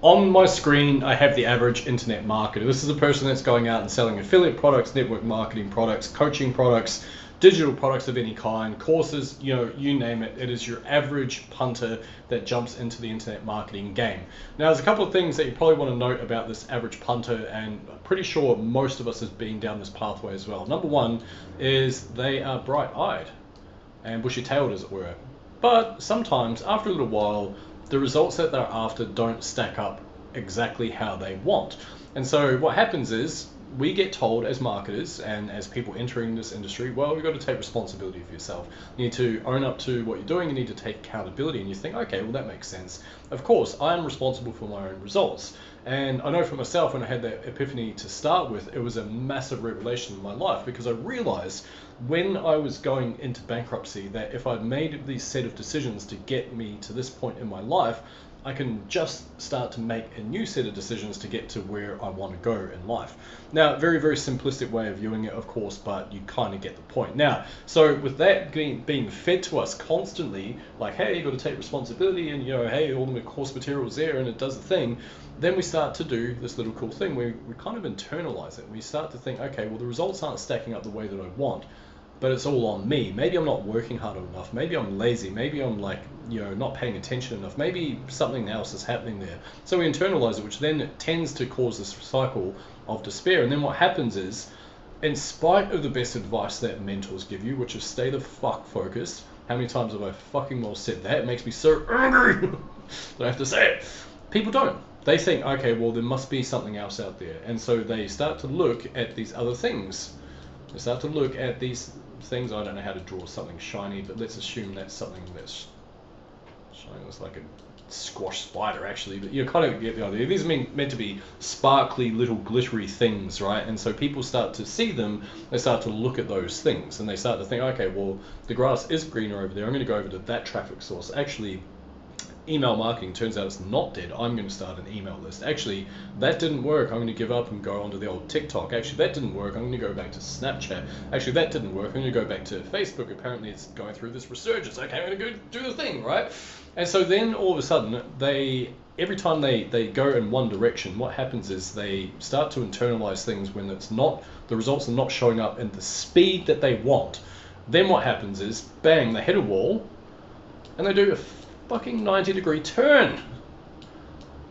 On my screen, I have the average internet marketer. This is a person that's going out and selling affiliate products, network marketing products, coaching products, digital products of any kind, courses, you know, you name it. It is your average punter that jumps into the internet marketing game. Now, there's a couple of things that you probably want to note about this average punter, and I'm pretty sure most of us have been down this pathway as well. Number one is they are bright-eyed and bushy-tailed, as it were. But sometimes, after a little while, the results that they're after don't stack up exactly how they want. And so what happens is we get told as marketers and as people entering this industry, well, you've got to take responsibility for yourself. You need to own up to what you're doing. You need to take accountability. And you think, okay, well, that makes sense. Of course, I am responsible for my own results. And I know for myself, when I had that epiphany to start with, it was a massive revelation in my life, because I realized when I was going into bankruptcy that if I'd made these set of decisions to get me to this point in my life, I can just start to make a new set of decisions to get to where I want to go in life. Now, very, very simplistic way of viewing it, of course, but you kind of get the point. Now, so with that being fed to us constantly, like, hey, you got to take responsibility, and, you know, hey, all the course material's there and it does the thing, then we start to do this little cool thing where we kind of internalize it. We start to think, okay, well, the results aren't stacking up the way that I want, but it's all on me. Maybe I'm not working hard enough. Maybe I'm lazy. Maybe I'm like, you know, not paying attention enough. Maybe something else is happening there. So we internalize it, which then tends to cause this cycle of despair. And then what happens is, in spite of the best advice that mentors give you, which is stay the fuck focused. How many times have I fucking well said that? It makes me so angry that I have to say it. People don't. They think, okay, well, there must be something else out there. And so they start to look at these other things. They start to look at these things. I don't know how to draw something shiny, but let's assume that's something that's shiny. It's like a squash spider, actually, but you kind of get the idea. These are meant to be sparkly little glittery things, right? And so people start to see them, they start to look at those things, and they start to think, okay, well, the grass is greener over there. I'm going to go over to that traffic source. Actually, email marketing, turns out it's not dead. I'm going to start an email list. Actually, that didn't work. I'm going to give up and go onto the old TikTok. Actually, that didn't work. I'm going to go back to Snapchat. Actually, that didn't work. I'm going to go back to Facebook. Apparently, it's going through this resurgence. Okay, I'm going to go do the thing, right? And so then all of a sudden, every time they go in one direction, what happens is they start to internalize things when it's not, the results are not showing up in the speed that they want. Then what happens is, bang, they hit a wall, and they do a fucking 90-degree turn.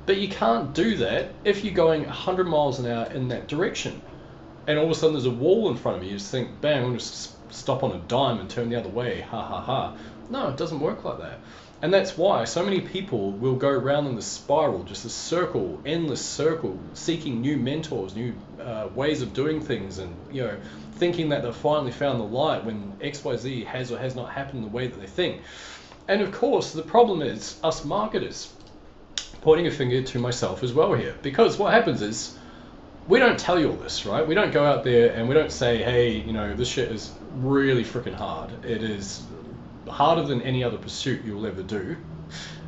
But you can't do that if you're going 100 miles an hour in that direction. And all of a sudden there's a wall in front of you. You just think, bang, I'm going to stop on a dime and turn the other way. Ha ha ha. No, it doesn't work like that. And that's why so many people will go around in this spiral, just a circle, endless circle, seeking new mentors, new ways of doing things, and, you know, thinking that they've finally found the light when XYZ has or has not happened the way that they think. And of course, the problem is us marketers, pointing a finger to myself as well here, because what happens is we don't tell you all this, right? We don't go out there and we don't say, hey, you know, this shit is really freaking hard. It is harder than any other pursuit you'll ever do.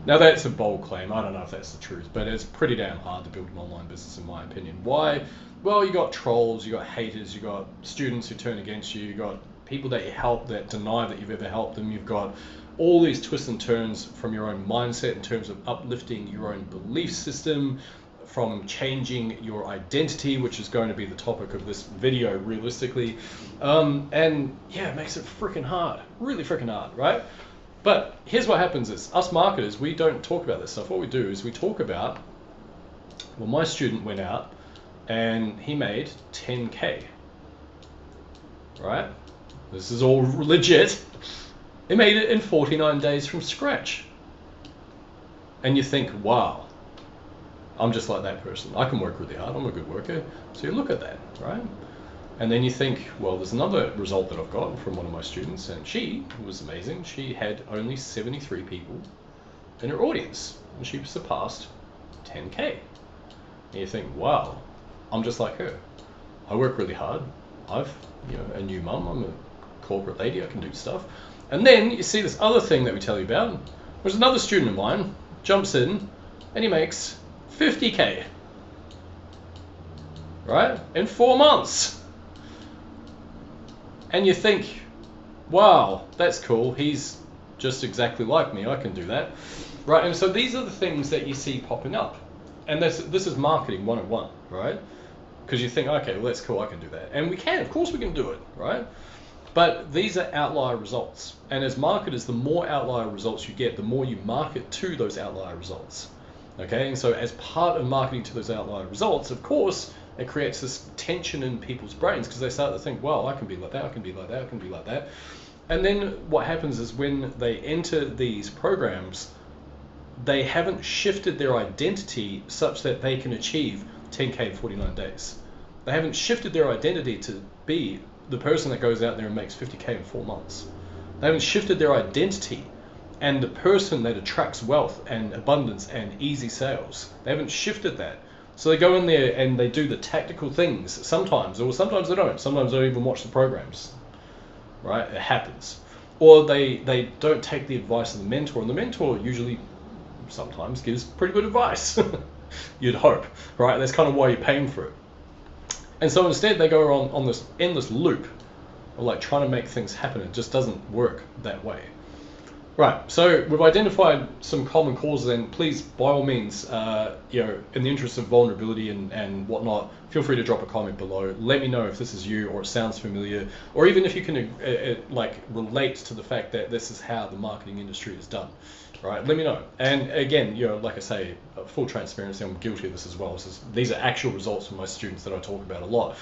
Now, that's a bold claim. I don't know if that's the truth, but it's pretty damn hard to build an online business, in my opinion. Why? Well, you got trolls, you got haters, you got students who turn against you, you got people that you help that deny that you've ever helped them, you've got all these twists and turns from your own mindset in terms of uplifting your own belief system, from changing your identity, which is going to be the topic of this video realistically. And yeah, it makes it freaking hard, really freaking hard, right? But here's what happens is, us marketers, we don't talk about this stuff. What we do is we talk about, well, my student went out and he made 10K, right? This is all legit. He made it in 49 days from scratch. And you think, wow, I'm just like that person. I can work really hard. I'm a good worker. So you look at that, right? And then you think, well, there's another result that I've got from one of my students, and she was amazing. She had only 73 people in her audience, and she surpassed 10K. And you think, wow, I'm just like her. I work really hard. I've, you know, a new mum. I'm a corporate lady. I can do stuff. And then you see this other thing that we tell you about, which another student of mine jumps in and he makes 50K, right? In 4 months. And you think, wow, that's cool. He's just exactly like me. I can do that, right? And so these are the things that you see popping up. And this is marketing 101, right? Because you think, okay, well, that's cool, I can do that. And we can, of course we can do it, right? But these are outlier results. And as marketers, the more outlier results you get, the more you market to those outlier results. Okay, and so as part of marketing to those outlier results, of course, it creates this tension in people's brains because they start to think, well, I can be like that, I can be like that, I can be like that. And then what happens is when they enter these programs, they haven't shifted their identity such that they can achieve 10K in 49 days. They haven't shifted their identity to be the person that goes out there and makes 50K in 4 months. They haven't shifted their identity and the person that attracts wealth and abundance and easy sales. They haven't shifted that. So they go in there and they do the tactical things sometimes, or sometimes they don't. Sometimes they don't even watch the programs, right? It happens. Or they don't take the advice of the mentor, and the mentor usually sometimes gives pretty good advice. You'd hope, right? That's kind of why you're paying for it. And so instead they go on this endless loop of like trying to make things happen. It just doesn't work that way. Right, so we've identified some common causes, and please, by all means, in the interest of vulnerability and whatnot, feel free to drop a comment below. Let me know if this is you or it sounds familiar, or even if you can relate to the fact that this is how the marketing industry is done. Right, let me know. And again, like I say, full transparency, I'm guilty of this as well. These are actual results from my students that I talk about a lot.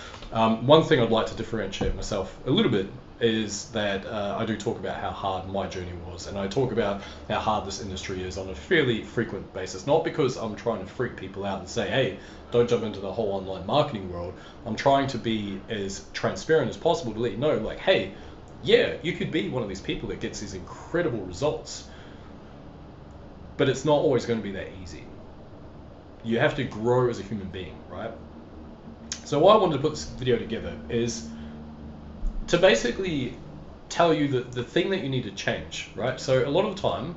One thing I'd like to differentiate myself a little bit is that I do talk about how hard my journey was, and I talk about how hard this industry is on a fairly frequent basis. Not because I'm trying to freak people out and say, hey, don't jump into the whole online marketing world. I'm trying to be as transparent as possible to let you know, like, hey, yeah, you could be one of these people that gets these incredible results. But it's not always going to be that easy. You have to grow as a human being, right? So why I wanted to put this video together is to basically tell you the thing that you need to change, right? So a lot of the time,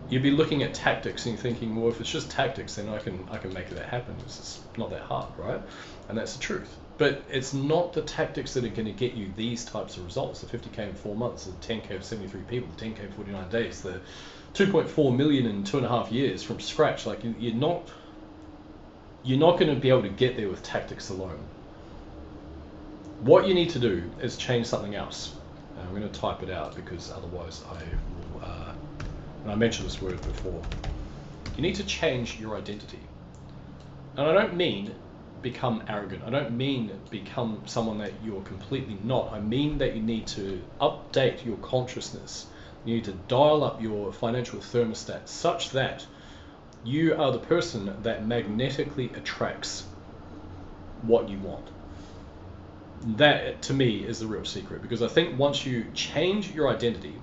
you'd be looking at tactics and you're thinking, well, if it's just tactics, then I can make that happen. It's not that hard, right? And that's the truth. But it's not the tactics that are going to get you these types of results, the 50K in 4 months, the 10K of 73 people, the 10K in 49 days, the 2.4 million in 2.5 years from scratch. Like you're not going to be able to get there with tactics alone. What you need to do is change something else. And I'm going to type it out because otherwise I will, and I mentioned this word before. You need to change your identity. And I don't mean become arrogant. I don't mean become someone that you're completely not. I mean that you need to update your consciousness. You need to dial up your financial thermostat such that you are the person that magnetically attracts what you want. That, to me, is the real secret, because I think once you change your identity,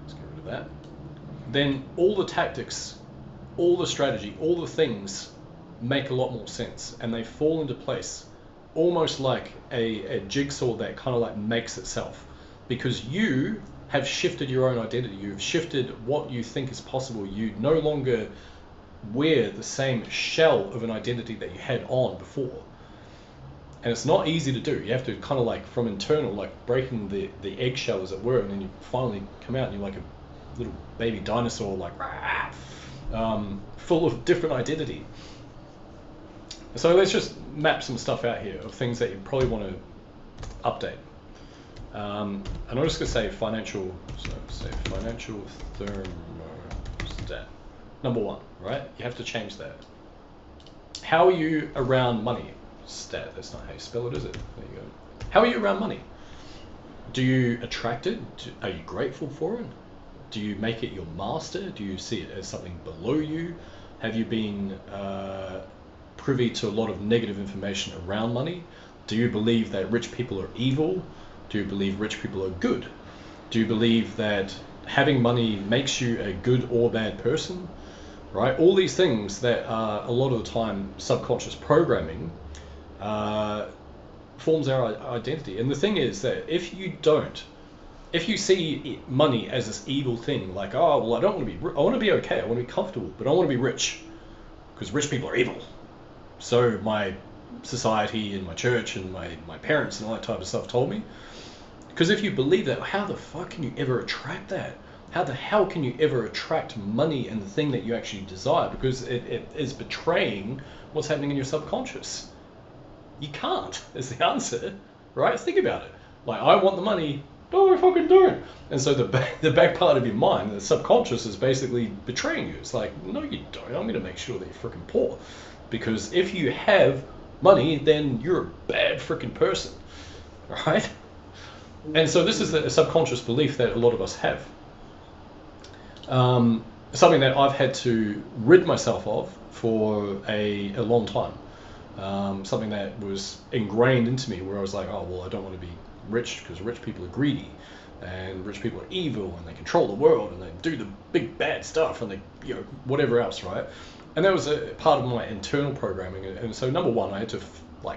let's get rid of that, then all the tactics, all the strategy, all the things make a lot more sense, and they fall into place almost like a jigsaw that kind of like makes itself. Because you have shifted your own identity, you've shifted what you think is possible. You no longer wear the same shell of an identity that you had on before. And it's not easy to do. You have to kind of like from internal, like breaking the eggshell as it were, and then you finally come out and you're like a little baby dinosaur, like full of different identity. So let's just map some stuff out here of things that you probably want to update. And I'm just going to say financial thermostat. Number one, right? You have to change that. How are you around money? Stat, that's not how you spell it, is it? There you go. How are you around money? Do you attract it? Are you grateful for it? Do you make it your master? Do you see it as something below you? Have you been privy to a lot of negative information around money? Do you believe that rich people are evil? Do you believe rich people are good? Do you believe that having money makes you a good or bad person? Right? All these things that are a lot of the time subconscious programming forms our identity. And the thing is that if you see money as this evil thing, like, oh, well, I want to be okay, I want to be comfortable, but I want to be rich because rich people are evil. So my society and my church and my parents and all that type of stuff told me. Because if you believe that, how the fuck can you ever attract that? how the hell can you ever attract money and the thing that you actually desire? Because it is betraying what's happening in your subconscious. You can't, is the answer, right? Think about it. Like, I want the money, no, I fucking don't. And so the back part of your mind, the subconscious, is basically betraying you. It's like, no, you don't. I'm going to make sure that you're freaking poor. Because if you have money, then you're a bad freaking person, right? And so this is a subconscious belief that a lot of us have. Something that I've had to rid myself of for a long time. Something that was ingrained into me, where I was like, oh, well, I don't want to be rich because rich people are greedy, and rich people are evil, and they control the world, and they do the big bad stuff, and they, whatever else, right? And that was a part of my internal programming. And so number one, I had to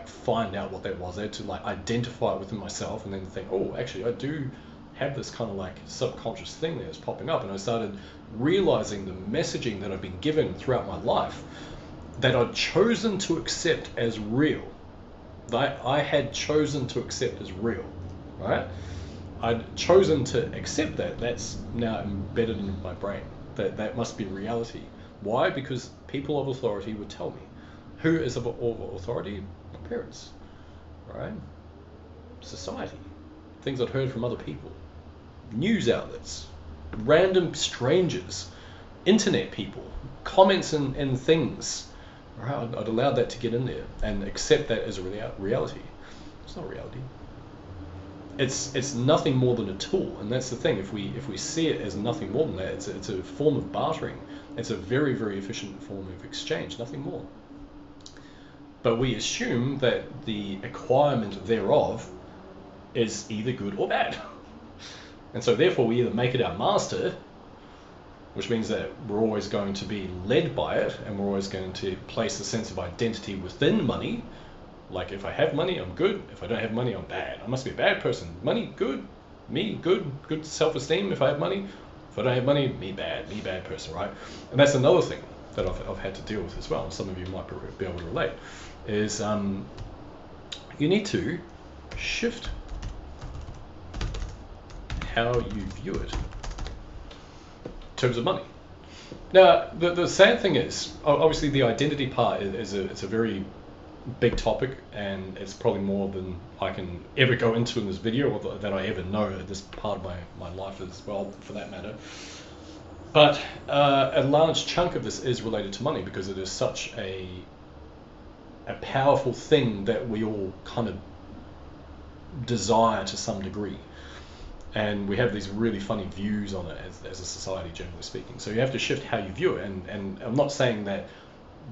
find out what that was. I had to identify it within myself, and then think, oh, actually, I do have this kind of subconscious thing that's popping up. And I started realizing the messaging that I've been given throughout my life that I'd chosen to accept as real. That I had chosen to accept as real, right? I'd chosen to accept that. That's now embedded in my brain. That must be reality. Why? Because people of authority would tell me. Who is of authority? My parents, right? Society. Things I'd heard from other people. News outlets. Random strangers. Internet people. Comments and things. Right? I'd allowed that to get in there and accept that as a reality. It's not reality. It's nothing more than a tool, and that's the thing. If we see it as nothing more than that, it's a form of bartering. It's a very, very efficient form of exchange, nothing more. But we assume that the acquirement thereof is either good or bad. And so therefore we either make it our master, which means that we're always going to be led by it, and we're always going to place a sense of identity within money. Like, if I have money, I'm good. If I don't have money, I'm bad. I must be a bad person. Money, good. Me, good. Good self-esteem if I have money. If I don't have money, me bad person, right? And that's another thing that I've had to deal with as well, and some of you might be able to relate, is you need to shift how you view it in terms of money. Now, the sad thing is, obviously the identity part it's a very big topic, and it's probably more than I can ever go into in this video, or that I ever know at this part of my life as well, for that matter. But a large chunk of this is related to money, because it is such a powerful thing that we all kind of desire to some degree. And we have these really funny views on it as a society, generally speaking. So you have to shift how you view it. And I'm not saying that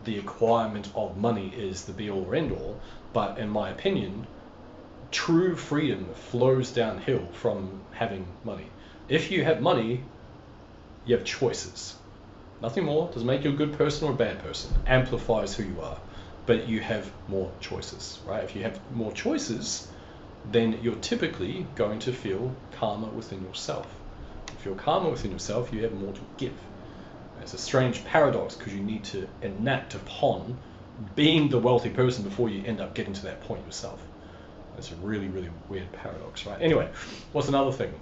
the acquirement of money is the be-all or end-all, but in my opinion, true freedom flows downhill from having money. If you have money, you have choices. Nothing more. Doesn't make you a good person or a bad person. Amplifies who you are. But you have more choices, right? If you have more choices, then you're typically going to feel calmer within yourself. If you're calmer within yourself, you have more to give. It's a strange paradox, because you need to enact upon being the wealthy person before you end up getting to that point yourself. It's a really, really weird paradox, right? Anyway, what's another thing?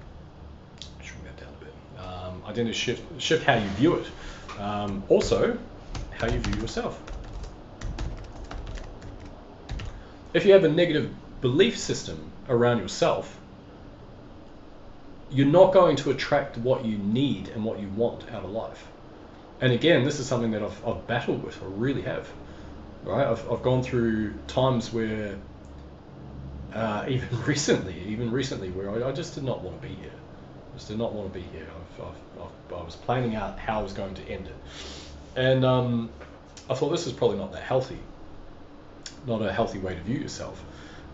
Shrink that down a bit. Identity shift how you view it. Also, how you view yourself. If you have a negative belief system around yourself, you're not going to attract what you need and what you want out of life. And again, this is something that I've battled with. I really have. Right? I've gone through times where, even recently, where I just did not want to be here. I just did not want to be here. I was planning out how I was going to end it, and I thought, this is probably not that healthy. Not a healthy way to view yourself.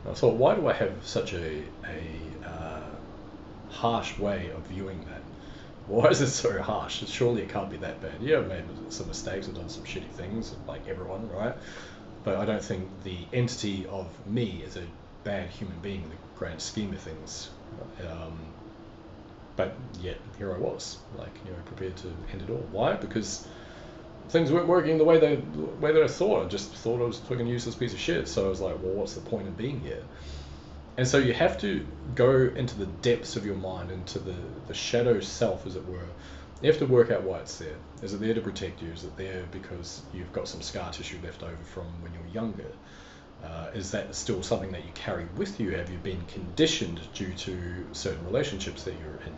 And I thought, why do I have such a harsh way of viewing that? Why is it so harsh? Surely it can't be that bad. Yeah, I've made some mistakes, I've done some shitty things, like everyone, right? But I don't think the entity of me is a bad human being in the grand scheme of things. But yet, here I was, prepared to end it all. Why? Because things weren't working the way that I thought. I just thought I was a fucking useless piece of shit. So I was like, well, what's the point of being here? And so you have to go into the depths of your mind, into the shadow self, as it were. You have to work out why it's there. Is it there to protect you? Is it there because you've got some scar tissue left over from when you were younger? Is that still something that you carry with you? Have you been conditioned due to certain relationships that you're in?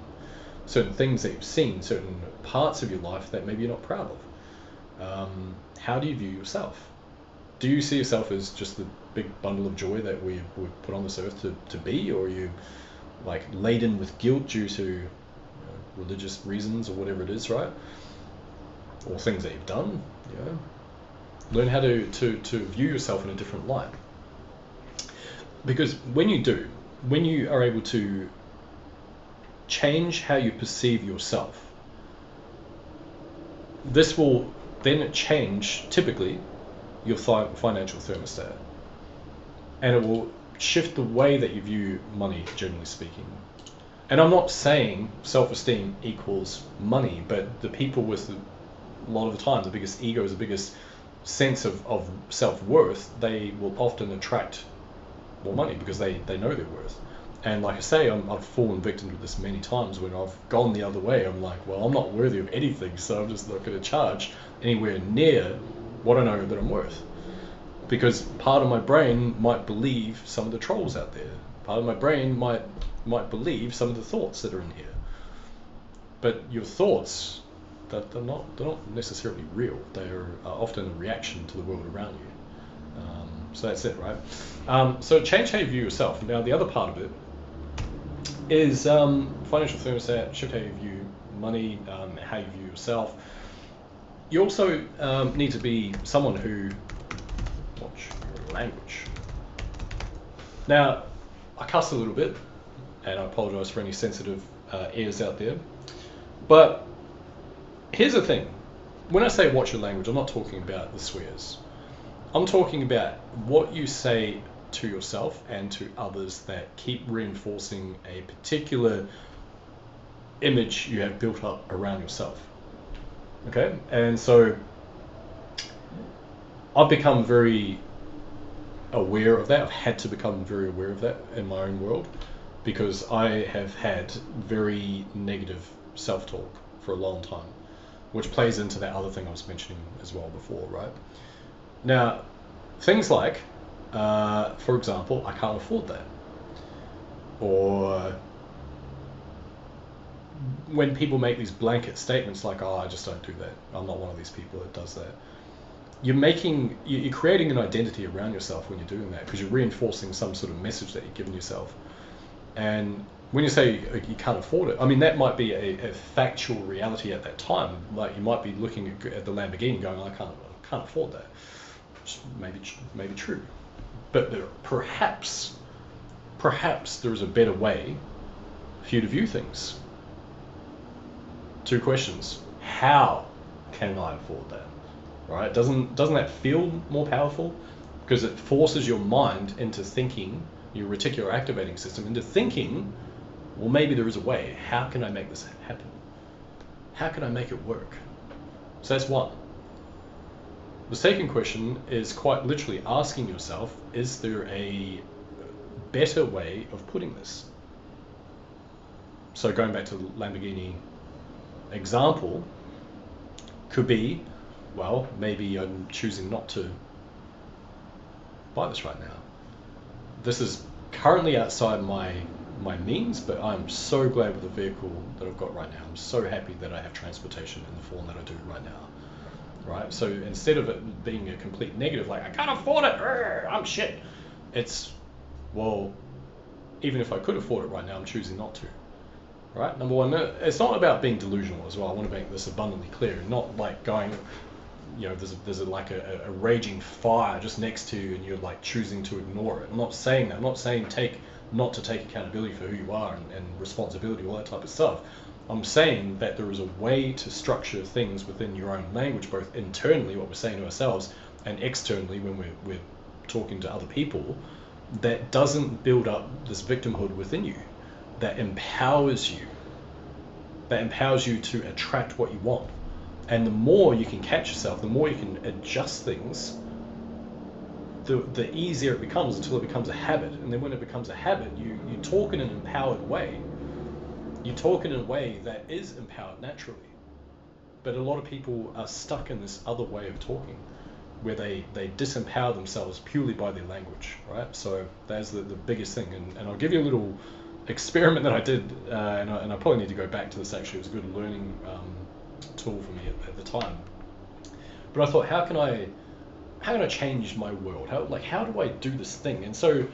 Certain things that you've seen, certain parts of your life that maybe you're not proud of? How do you view yourself? Do you see yourself as just the big bundle of joy that we were put on this earth to be, or are you like laden with guilt due to religious reasons or whatever it is, right? Or things that you've done, learn how to view yourself in a different light. Because when you are able to change how you perceive yourself, this will then change, typically, your financial thermostat. And it will shift the way that you view money, generally speaking. And I'm not saying self-esteem equals money, but the people with a lot of the time the biggest egos, the biggest sense of self-worth, they will often attract more money because they know their worth. And like I say, I've fallen victim to this many times when I've gone the other way. I'm like, well, I'm not worthy of anything, so I'm just not going to charge anywhere near what I know that I'm worth. Because part of my brain might believe some of the trolls out there. Part of my brain might believe some of the thoughts that are in here. But your thoughts, they're not necessarily real. They're often a reaction to the world around you. So that's it, right? So change how you view yourself. Now the other part of it is financial thermostat, shift how you view money, how you view yourself. You also need to be someone who watch your language. Now, I cuss a little bit, and I apologize for any sensitive ears out there. But here's the thing. When I say watch your language, I'm not talking about the swears. I'm talking about what you say to yourself and to others that keep reinforcing a particular image you have built up around yourself. Okay? And so I've become very aware of that. I've had to become very aware of that in my own world because I have had very negative self-talk for a long time, which plays into that other thing I was mentioning as well before, right? Now, things like, for example, I can't afford that. Or when people make these blanket statements like, oh, I just don't do that. I'm not one of these people that does that. You're creating an identity around yourself when you're doing that because you're reinforcing some sort of message that you're giving yourself. And when you say you can't afford it, I mean, that might be a factual reality at that time. Like you might be looking at the Lamborghini going, I can't afford that. Which may be true. But perhaps there is a better way for you to view things. 2 questions. How can I afford that? Right? Doesn't that feel more powerful? Because it forces your mind into thinking, your reticular activating system into thinking, well, maybe there is a way. How can I make this happen? How can I make it work? So that's one. The second question is quite literally asking yourself, is there a better way of putting this? So going back to the Lamborghini example, could be, well, maybe I'm choosing not to buy this right now. This is currently outside my means, but I'm so glad with the vehicle that I've got right now. I'm so happy that I have transportation in the form that I do right now. Right? So instead of it being a complete negative, like, I can't afford it, I'm shit. It's, well, even if I could afford it right now, I'm choosing not to. Right? Number one, it's not about being delusional as well. I want to make this abundantly clear. Not like going, there's a raging fire just next to you and you're like choosing to ignore it. I'm not saying that. I'm not saying not to take accountability for who you are and responsibility, all that type of stuff. I'm saying that there is a way to structure things within your own language, both internally, what we're saying to ourselves, and externally when we're talking to other people, that doesn't build up this victimhood within you, that empowers you to attract what you want. And the more you can catch yourself, the more you can adjust things the easier it becomes until it becomes a habit. And then when it becomes a habit, you talk in an empowered way. You talk in a way that is empowered naturally. But a lot of people are stuck in this other way of talking, where they disempower themselves purely by their language, right? So that's the biggest thing. And I'll give you a little experiment that I did, and I probably need to go back to this actually. It was a good learning tool for me at the time. But I thought, how can I change my world? How do I do this thing? And so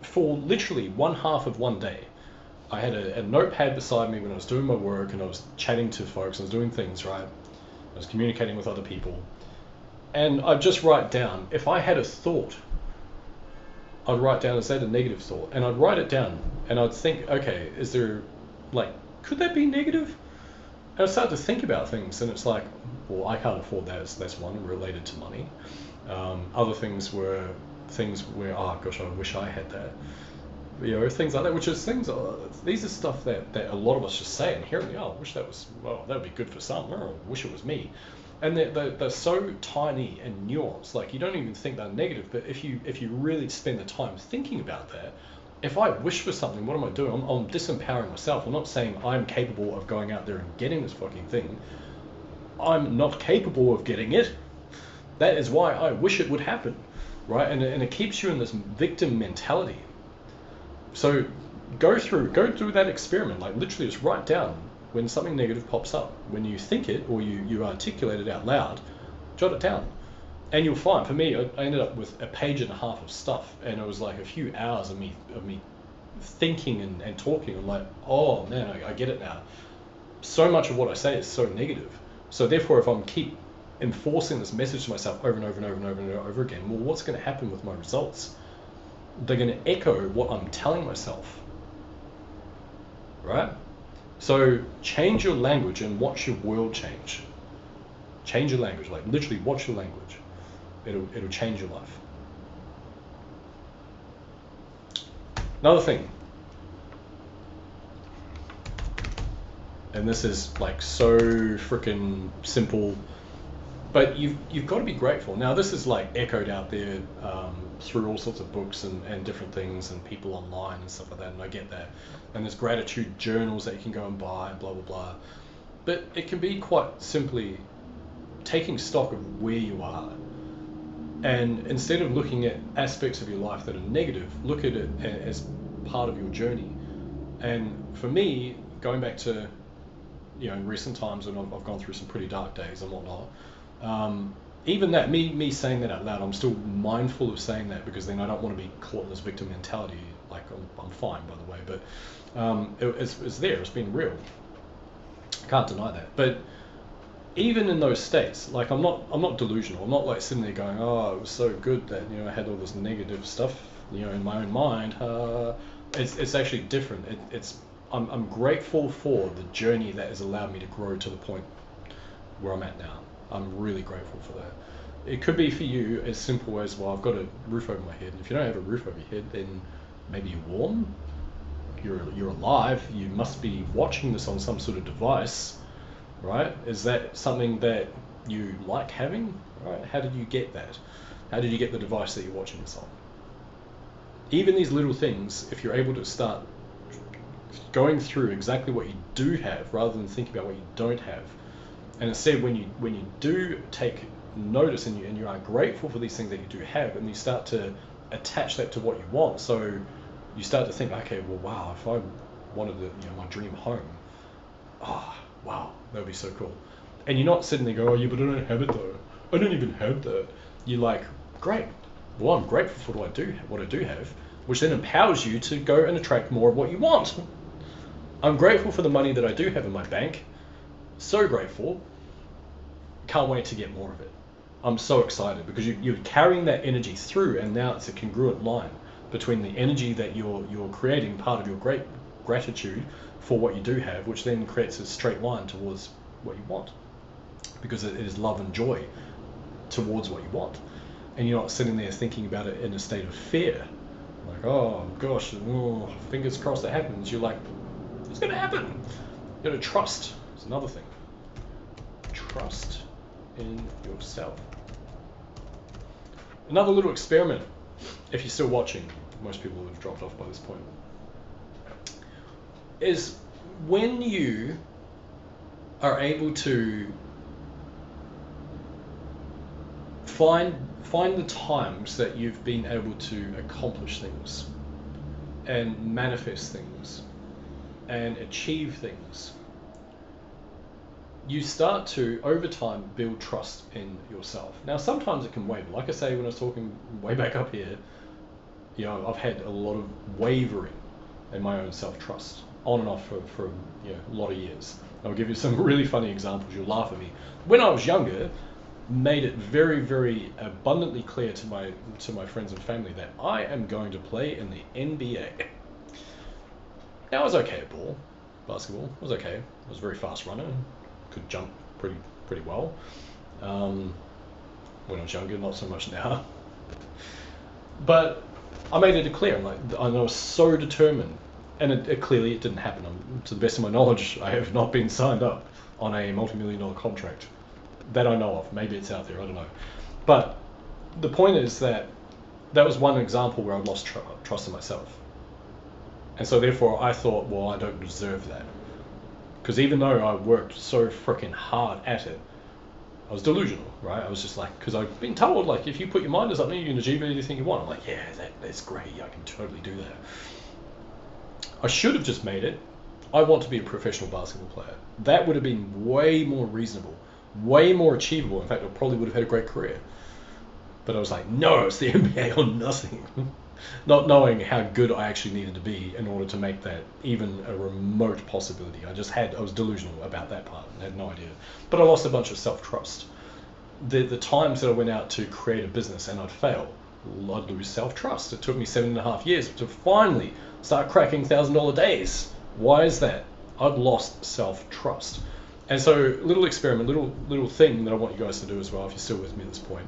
for literally one half of one day, I had a notepad beside me when I was doing my work, and I was chatting to folks, I was doing things, right? I was communicating with other people. And I'd just write down, if I had a thought, I'd write down, is that a negative thought? And I'd write it down, and I'd think, okay, is there, could that be negative? And I started to think about things, and it's like, well, I can't afford that. That's one related to money. Other things were things where, oh gosh, I wish I had that. Things like that, which is things, these are stuff that a lot of us just say inherently, oh, I wish that was, well, that would be good for some, or I wish it was me. And they're so tiny and nuanced, like you don't even think they're negative, but if you really spend the time thinking about that, if I wish for something, what am I doing? I'm disempowering myself. I'm not saying I'm capable of going out there and getting this fucking thing. I'm not capable of getting it. That is why I wish it would happen, right? And it keeps you in this victim mentality. So go through that experiment, like literally just write down when something negative pops up. When you think it or you articulate it out loud, jot it down. And you'll find, for me, I ended up with a page and a half of stuff, and it was like a few hours of me thinking and talking. I'm like, oh man, I get it now. So much of what I say is so negative. So therefore, if I'm keep enforcing this message to myself over and over and over and over and over again, well, what's going to happen with my results? They're going to echo what I'm telling myself, right? So change your language and watch your world change. Change your language, like literally watch your language. It'll change your life. Another thing, and this is like so freaking simple, but you've got to be grateful. Now this is like echoed out there through all sorts of books and different things and people online and stuff like that, and I get that. And there's gratitude journals that you can go and buy and blah blah blah. But it can be quite simply taking stock of where you are, and instead of looking at aspects of your life that are negative, look at it as part of your journey. And for me, going back to in recent times when I've gone through some pretty dark days and whatnot, even that, me saying that out loud, I'm still mindful of saying that, because then I don't want to be caught in this victim mentality. Like I'm fine, by the way, but it's there. It's been real. Can't deny that. But even in those states, like I'm not delusional. I'm not like sitting there going, oh, it was so good that I had all this negative stuff in my own mind. It's actually different. I'm grateful for the journey that has allowed me to grow to the point where I'm at now. I'm really grateful for that. It could be for you as simple as, well, I've got a roof over my head. And if you don't have a roof over your head, then maybe you're warm, you're alive, you must be watching this on some sort of device, right? Is that something that you like having, right? How did you get that? How did you get the device that you're watching this on? Even these little things, if you're able to start going through exactly what you do have rather than thinking about what you don't have, and instead when you do take notice and you are grateful for these things that you do have, and you start to attach that to what you want, so you start to think, okay, well, wow, if I wanted my dream home, wow, that would be so cool. And you're not sitting there going, oh yeah, but I don't have it though. I don't even have that. You're like, great. Well, I'm grateful for what I do have, which then empowers you to go and attract more of what you want. I'm grateful for the money that I do have in my bank. So grateful. Can't wait to get more of it. I'm so excited, because you're carrying that energy through, and now it's a congruent line between the energy that you're creating, part of your great gratitude for what you do have, which then creates a straight line towards what you want, because it is love and joy towards what you want. And you're not sitting there thinking about it in a state of fear, like, oh gosh, fingers crossed it happens. You're like, it's going to happen. You got to trust. It's another thing. Trust in yourself. Another little experiment, if you're still watching, most people would have dropped off by this point, is when you are able to find the times that you've been able to accomplish things and manifest things and achieve things, you start to, over time, build trust in yourself. Now, sometimes it can waver. Like I say, when I was talking way back up here, you know, I've had a lot of wavering in my own self-trust, on and off for you know, a lot of years. I'll give you some really funny examples. You'll laugh at me. When I was younger, made it very, very abundantly clear to my friends and family that I am going to play in the NBA. Now, I was okay at basketball. I was okay. I was a very fast runner. Could jump pretty well. When I was younger, not so much now. But I made it clear. I was so determined, and it clearly it didn't happen. To the best of my knowledge, I have not been signed up on a multi-million-dollar contract that I know of. Maybe it's out there. I don't know. But the point is that was one example where I lost trust in myself, and so therefore I thought, well, I don't deserve that. Because even though I worked so freaking hard at it, I was delusional, right? I was just like, because I've been told, like, if you put your mind to something, you can achieve anything you want. I'm like, yeah, that's great. I can totally do that. I should have just made it. I want to be a professional basketball player. That would have been way more reasonable, way more achievable. In fact, I probably would have had a great career. But I was like, no, it's the NBA or nothing. Not knowing how good I actually needed to be in order to make that even a remote possibility. I was delusional about that part and had no idea. But I lost a bunch of self-trust. The times that I went out to create a business and I'd fail, I'd lose self-trust. It took me 7.5 years to finally start cracking $1,000 days. Why is that? I'd lost self-trust. And so, little experiment, little thing that I want you guys to do as well, if you're still with me at this point.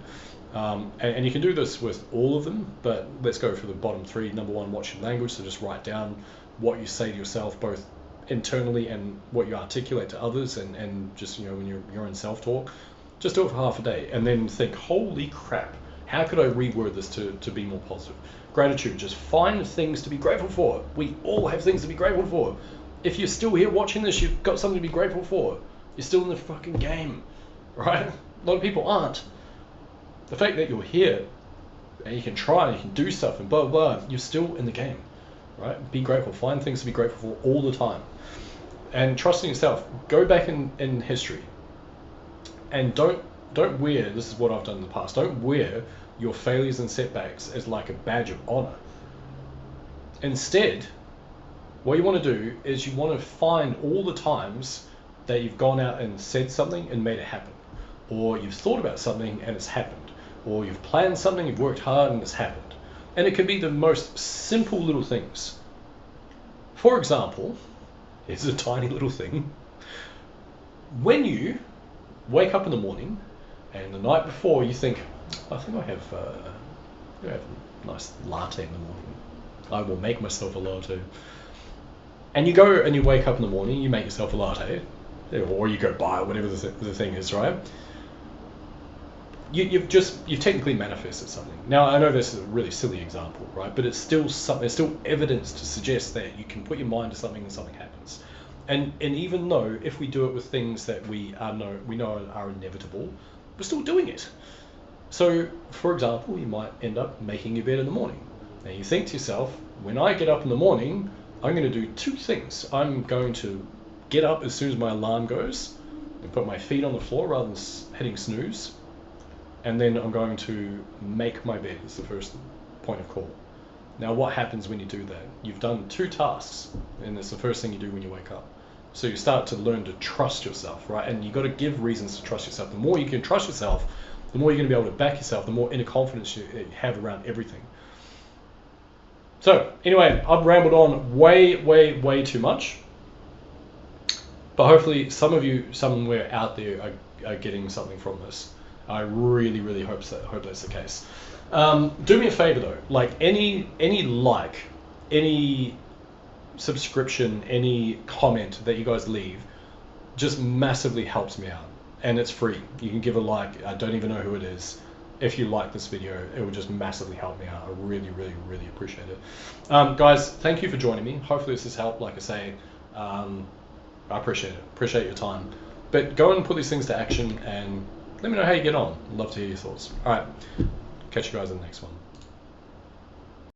And you can do this with all of them, but let's go for the bottom three. Number one, watch your language. So just write down what you say to yourself, both internally and what you articulate to others, and just, you know, when you're in self-talk. Just do it for half a day, and then think, holy crap, how could I reword this to be more positive? Gratitude, just find things to be grateful for. We all have things to be grateful for. If you're still here watching this, you've got something to be grateful for. You're still in the fucking game, right? A lot of people aren't. The fact that you're here and you can try, you can do stuff and blah, blah, blah, you're still in the game, right? Be grateful. Find things to be grateful for all the time. And trust in yourself. Go back in history and don't wear, this is what I've done in the past, don't wear your failures and setbacks as like a badge of honor. Instead, what you want to do is you want to find all the times that you've gone out and said something and made it happen. Or you've thought about something and it's happened. Or you've planned something, you've worked hard and it's happened. And it can be the most simple little things. For example, here's a tiny little thing. When you wake up in the morning and the night before you think, I think I have a nice latte in the morning. I will make myself a latte. And you go and you wake up in the morning, you make yourself a latte, or you go buy it, whatever the thing is, right? You've technically manifested something. Now, I know this is a really silly example, right? But it's still something. There's still evidence to suggest that you can put your mind to something and something happens. And even though if we do it with things that we know are inevitable, we're still doing it. So, for example, you might end up making your bed in the morning. Now you think to yourself, when I get up in the morning, I'm going to do two things. I'm going to get up as soon as my alarm goes and put my feet on the floor rather than hitting snooze. And then I'm going to make my bed. It's the first point of call. Now, what happens when you do that? You've done two tasks, and it's the first thing you do when you wake up. So you start to learn to trust yourself, right? And you've got to give reasons to trust yourself. The more you can trust yourself, the more you're going to be able to back yourself, the more inner confidence you have around everything. So, anyway, I've rambled on way too much. But hopefully some of you somewhere out there are getting something from this. I really hope that's the case. Do me a favor though, like any like, any subscription, any comment that you guys leave just massively helps me out, and it's free. You can give a like. I don't even know who it is. if you like this video, it would just massively help me out. I really, really, really appreciate it. Guys, thank you for joining me. Hopefully this has helped. Like I say, I appreciate it. Appreciate your time. But go and put these things to action and let me know how you get on. I'd love to hear your thoughts. All right. Catch you guys in the next one.